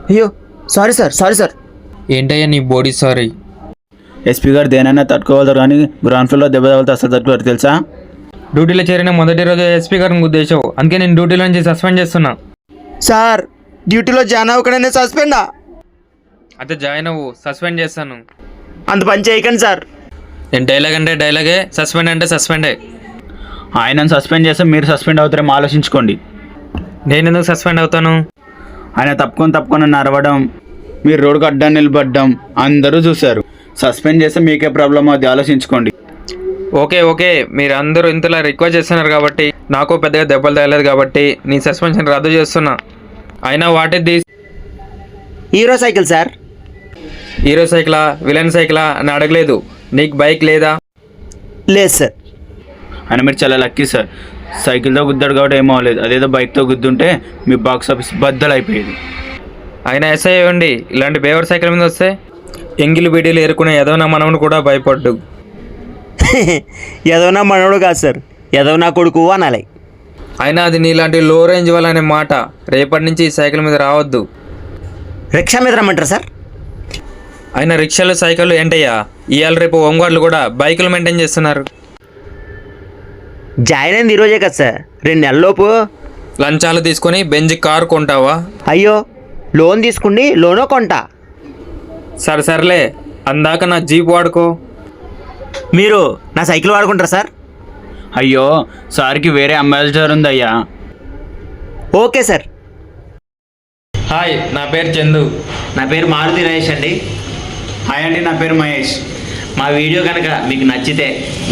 అయ్యో sorry sir. ఏంటయ్యా నీ బాడీ సారీ? ఎస్పీ గారు దేనైనా తట్టుకోగలరు కానీ గ్రౌండ్ ఫ్లోర్లో దెబ్బ తగిలితే అసలు తట్టుకోరు తెలుసా? డ్యూటీలో చేరిన మొదటి రోజు ఎస్పీ గారిని గుద్దేశావు, అందుకే నేను డ్యూటీలో నుంచి సస్పెండ్ చేస్తున్నా. సార్ డ్యూటీలో జాయిన్ అవ్వకనే సస్పెండా? అయితే జాయిన్ అవ్వు, సస్పెండ్ చేస్తాను. అంత పని చేయకండి సార్. నేను డైలాగ్ అంటే డైలాగే, సస్పెండ్ అంటే సస్పెండే. ఆయనను సస్పెండ్ చేస్తే మీరు సస్పెండ్ అవుతారేమో ఆలోచించుకోండి. నేను ఎందుకు సస్పెండ్ అవుతాను? ఆయన తప్పుకొని నన్ను అరవడం, మీరు రోడ్డుకు అడ్డం నిలబడ్డం అందరూ చూశారు. సస్పెండ్ చేస్తే మీకే ప్రాబ్లం, అది ఆలోచించుకోండి. ఓకే మీరు అందరూ ఇంతలా రిక్వెస్ట్ చేస్తున్నారు కాబట్టి, నాకు పెద్దగా దెబ్బలు తగలేదు కాబట్టి నీ సస్పెన్షన్ రద్దు చేస్తున్నా. అయినా వాటి హీరో సైకిల్ సార్. హీరో సైకిలా విలన్ సైకిలా అని అడగలేదు. నీకు బైక్ లేదా? లేదు సార్. ఆయన మీరు చాలా లక్కీ సార్. సైకిల్తో గుద్దాడు కాబట్టి ఏమో అవ్వలేదు. అదేదో బైక్తో గుద్దుంటే మీ బాక్స్ ఆఫీస్ బద్దలు అయిపోయేది. అయినా ఎస్ఐ ఇవ్వండి, ఇలాంటి బేవర్ సైకిల్ మీద వస్తే ఎంగిలి బీడీలు ఏరుకునే ఏదో నా మనవుని కూడా భయపడ్డు. ఏదో నా మనోడు కాదు సార్, ఏదో నా కొడుకు అనాలి. అయినా అది నీలాంటి లో రేంజ్ వాళ్ళనే మాట. రేపటి నుంచి ఈ సైకిల్ మీద రావద్దు. రిక్షా మీద రమ్మంటారా సార్? అయినా రిక్షాలు సైకిళ్ళు ఏంటయ్యా, ఇవాళ రేపు హోంగార్డులు కూడా బైకులు మెయింటైన్ చేస్తున్నారు. జాయిన్ అయింది ఈరోజే కదా సార్, 2 నెలలలోపు. లంచాలు తీసుకొని బెంజ్ కారు కొంటావా? అయ్యో లోన్ తీసుకుని లోనో కొంటా. సర్లే, అందాక నా జీప్ వాడుకో. మీరు నా సైకిల్ వాడుకుంటారా సార్? అయ్యో సార్కి వేరే అంబాసిడర్ ఉంది అయ్యా. Okay sir. హాయ్, నా పేరు చందు. నా పేరు మారుతి నరేష్ అండి. హాయ్ అండి, నా పేరు మహేష్. మా వీడియో కనుక మీకు నచ్చితే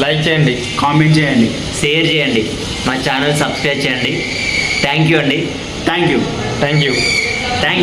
లైక్ చేయండి, కామెంట్ చేయండి, షేర్ చేయండి, మా ఛానల్ సబ్స్క్రైబ్ చేయండి. థ్యాంక్ యూ అండి. Thank you. Thank you. Thank you.